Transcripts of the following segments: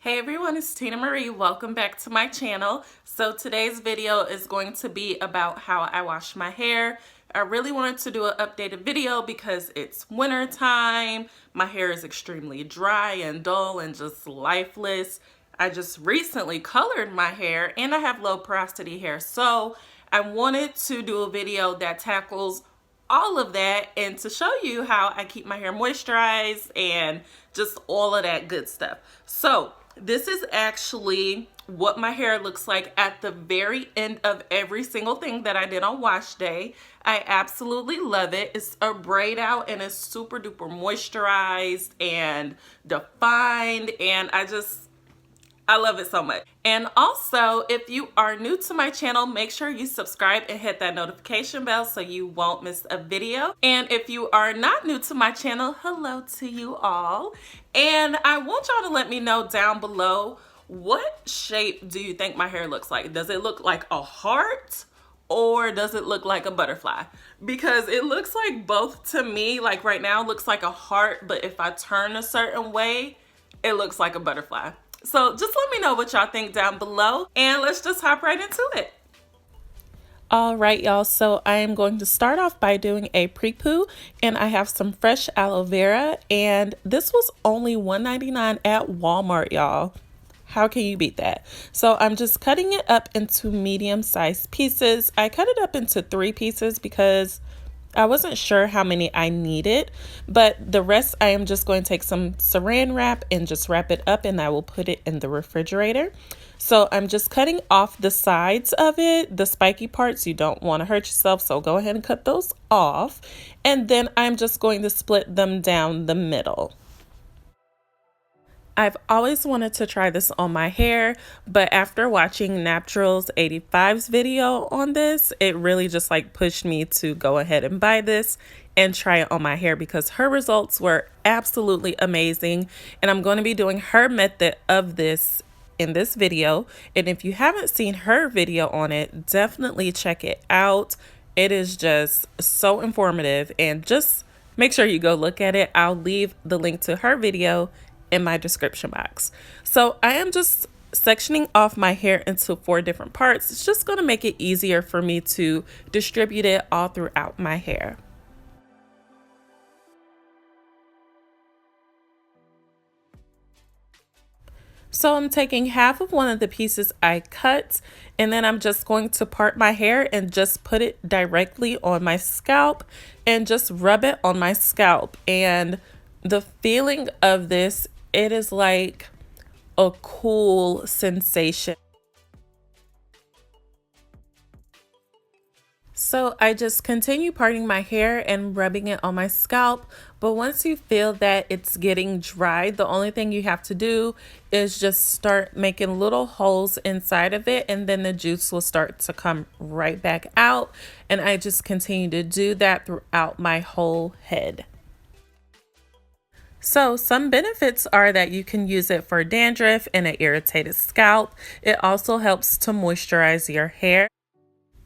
Hey everyone, it's Tina Marie. Welcome back to my channel. So today's video is going to be about how I wash my hair. I really wanted to do an updated video because it's winter time. My hair is extremely dry and dull and just lifeless. I just recently colored my hair and I have low porosity hair. So I wanted to do a video that tackles all of that and to show you how I keep my hair moisturized and just all of that good stuff. So this is actually what my hair looks like at the very end of every single thing that I did on wash day. I absolutely love it. It's a braid out and it's super duper moisturized and defined, and I love it so much. And also, if you are new to my channel, make sure you subscribe and hit that notification bell so you won't miss a video. And if you are not new to my channel, hello to you all. And I want y'all to let me know down below, what shape do you think my hair looks like? Does it look like a heart or does it look like a butterfly? Because it looks like both to me. Like right now it looks like a heart, but if I turn a certain way, it looks like a butterfly. So just let me know what y'all think down below and let's just hop right into it. All right, y'all, so I am going to start off by doing a pre-poo, and I have some fresh aloe vera, and this was only $1.99 at Walmart, y'all. How can you beat that? So I'm just cutting it up into medium-sized pieces. I cut it up into 3 pieces because I wasn't sure how many I needed, but the rest I am just going to take some saran wrap and just wrap it up, and I will put it in the refrigerator. So I'm just cutting off the sides of it, the spiky parts. You don't want to hurt yourself, so go ahead and cut those off. And then I'm just going to split them down the middle. I've always wanted to try this on my hair, but after watching Naturals 85's video on this, it really just like pushed me to go ahead and buy this and try it on my hair because her results were absolutely amazing. And I'm going to be doing her method of this in this video. And if you haven't seen her video on it, definitely check it out. It is just so informative, and just make sure you go look at it. I'll leave the link to her video in my description box. So I am just sectioning off my hair into 4 different parts. It's just going to make it easier for me to distribute it all throughout my hair. So I'm taking half of one of the pieces I cut, and then I'm just going to part my hair and just put it directly on my scalp and just rub it on my scalp. And the feeling of this, it is like a cool sensation. So I just continue parting my hair and rubbing it on my scalp. But once you feel that it's getting dry, the only thing you have to do is just start making little holes inside of it, and then the juice will start to come right back out. And I just continue to do that throughout my whole head. So some benefits are that you can use it for dandruff and an irritated scalp. It also helps to moisturize your hair.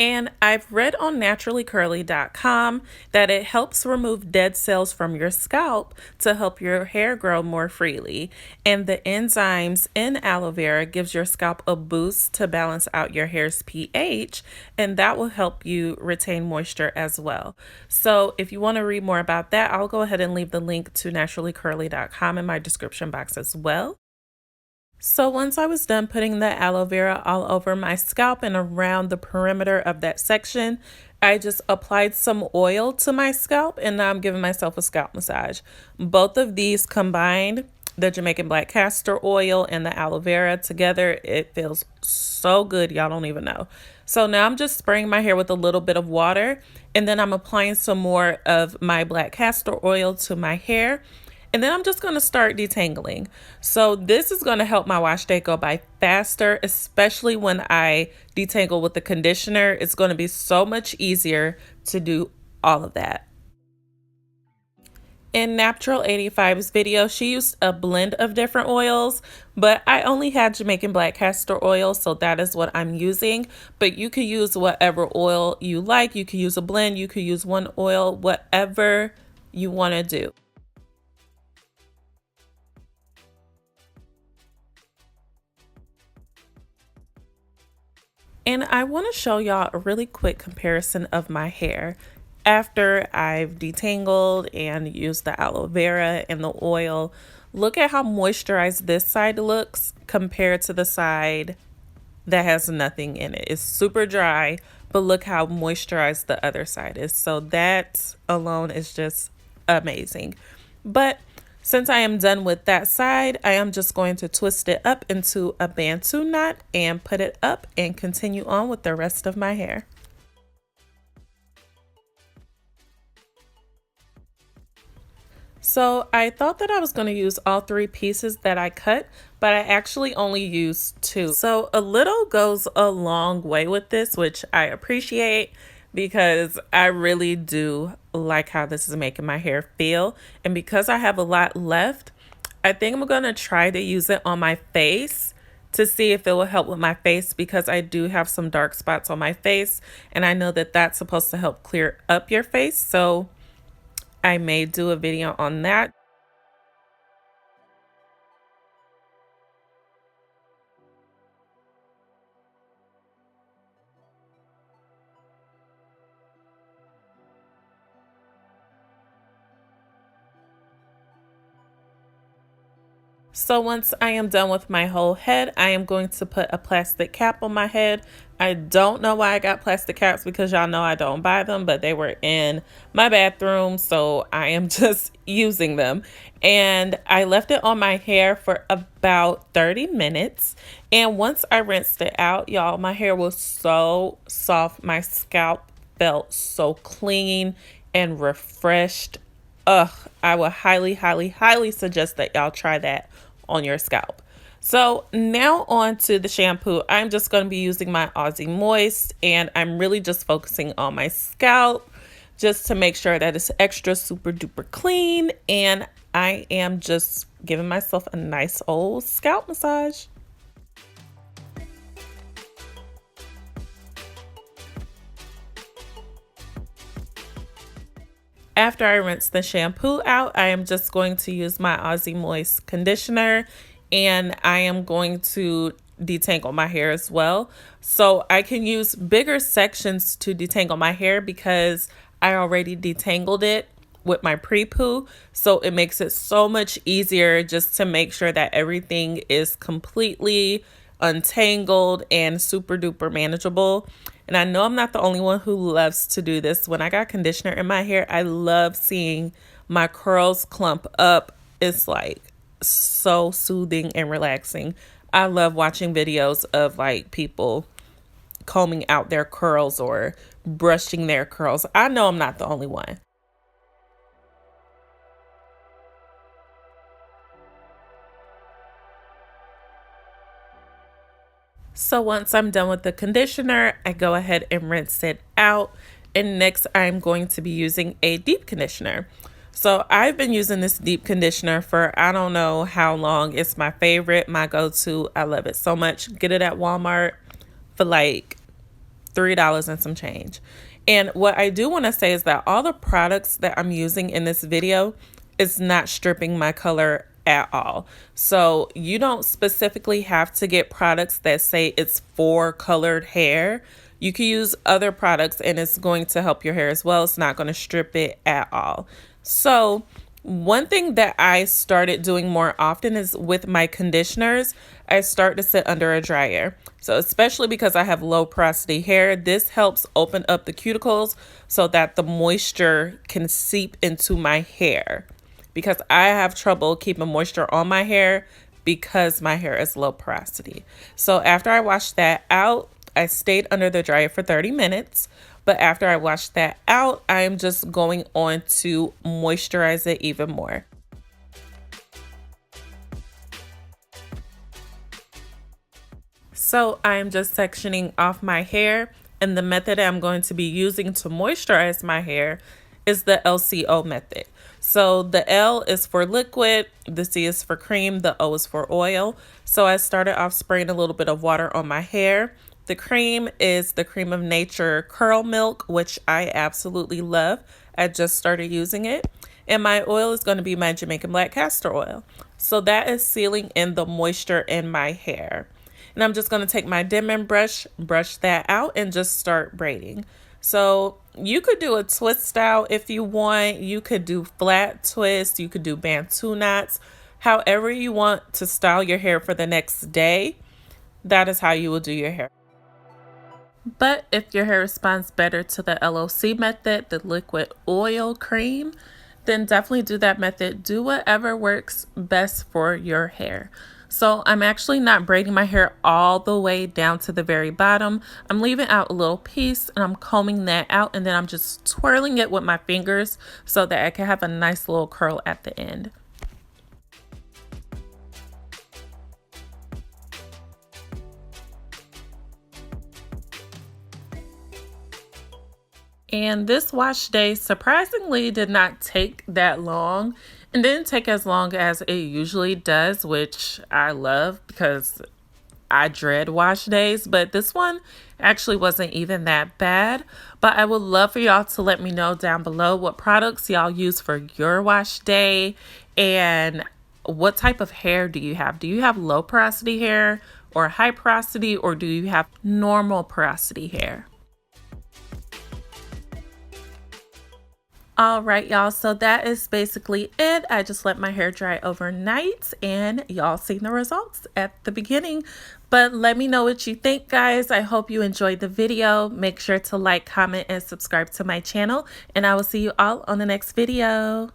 And I've read on naturallycurly.com that it helps remove dead cells from your scalp to help your hair grow more freely. And the enzymes in aloe vera gives your scalp a boost to balance out your hair's pH, and that will help you retain moisture as well. So if you want to read more about that, I'll go ahead and leave the link to naturallycurly.com in my description box as well. So once I was done putting the aloe vera all over my scalp and around the perimeter of that section, I just applied some oil to my scalp, and now I'm giving myself a scalp massage. Both of these combined, the Jamaican black castor oil and the aloe vera together, it feels so good, y'all don't even know. So now I'm just spraying my hair with a little bit of water, and then I'm applying some more of my black castor oil to my hair. And then I'm just going to start detangling. So this is going to help my wash day go by faster, especially when I detangle with the conditioner. It's going to be so much easier to do all of that. In Natural 85's video, she used a blend of different oils, but I only had Jamaican black castor oil, so that is what I'm using. But you could use whatever oil you like. You could use a blend, you could use one oil, whatever you want to do. And I want to show y'all a really quick comparison of my hair after I've detangled and used the aloe vera and the oil. Look at how moisturized this side looks compared to the side that has nothing in it. It's super dry, but look how moisturized the other side is. So that alone is just amazing. But since I am done with that side, I am just going to twist it up into a bantu knot and put it up and continue on with the rest of my hair. So I thought that I was going to use all 3 pieces that I cut, but I actually only used 2. So a little goes a long way with this, which I appreciate because I really do like how this is making my hair feel. And because I have a lot left, I think I'm going to try to use it on my face to see if it will help with my face, because I do have some dark spots on my face and I know that that's supposed to help clear up your face. So I may do a video on that. So once I am done with my whole head, I am going to put a plastic cap on my head. I don't know why I got plastic caps, because y'all know I don't buy them, but they were in my bathroom, so I am just using them. And I left it on my hair for about 30 minutes. And once I rinsed it out, y'all, my hair was so soft. My scalp felt so clean and refreshed. Ugh, I would highly, highly, highly suggest that y'all try that on your scalp. So now on to the shampoo. I'm just going to be using my Aussie Moist, and I'm really just focusing on my scalp just to make sure that it's extra super duper clean, and I am just giving myself a nice old scalp massage. After I rinse the shampoo out, I am just going to use my Aussie Moist conditioner, and I am going to detangle my hair as well. So I can use bigger sections to detangle my hair because I already detangled it with my pre-poo. So it makes it so much easier just to make sure that everything is completely untangled and super duper manageable. And I know I'm not the only one who loves to do this. When I got conditioner in my hair, I love seeing my curls clump up. It's like so soothing and relaxing. I love watching videos of like people combing out their curls or brushing their curls. I know I'm not the only one. So once I'm done with the conditioner, I go ahead and rinse it out. And next I'm going to be using a deep conditioner. So I've been using this deep conditioner for I don't know how long. It's my favorite, my go-to. I love it so much. Get it at Walmart for like $3 and some change. And what I do want to say is that all the products that I'm using in this video is not stripping my color at all. So you don't specifically have to get products that say it's for colored hair. You can use other products and it's going to help your hair as well. It's not going to strip it at all. So one thing that I started doing more often is with my conditioners, I start to sit under a dryer. So especially because I have low porosity hair, this helps open up the cuticles so that the moisture can seep into my hair. Because I have trouble keeping moisture on my hair because my hair is low porosity. So after I washed that out, I stayed under the dryer for 30 minutes. But after I washed that out, I am just going on to moisturize it even more. So I'm just sectioning off my hair, and the method I'm going to be using to moisturize my hair is the LCO method. So the L is for liquid, the C is for cream, the O is for oil. So I started off spraying a little bit of water on my hair. The cream is the Cream of Nature Curl Milk, which I absolutely love. I just started using it. And my oil is going to be my Jamaican black castor oil. So that is sealing in the moisture in my hair. And I'm just going to take my Denman brush, brush that out, and just start braiding. So you could do a twist style if you want. You could do flat twists. You could do Bantu knots. However you want to style your hair for the next day, that is how you will do your hair. But if your hair responds better to the LOC method, the liquid oil cream, then definitely do that method. Do whatever works best for your hair. So I'm actually not braiding my hair all the way down to the very bottom. I'm leaving out a little piece and I'm combing that out, and then I'm just twirling it with my fingers so that I can have a nice little curl at the end. And this wash day surprisingly did not take that long, and didn't take as long as it usually does, which I love because I dread wash days. But this one actually wasn't even that bad. But I would love for y'all to let me know down below what products y'all use for your wash day, and what type of hair do you have? Do you have low porosity hair or high porosity, or do you have normal porosity hair? All right, y'all, so that is basically it. I just let my hair dry overnight, and y'all seen the results at the beginning. But let me know what you think, guys. I hope you enjoyed the video. Make sure to like, comment, and subscribe to my channel, and I will see you all on the next video.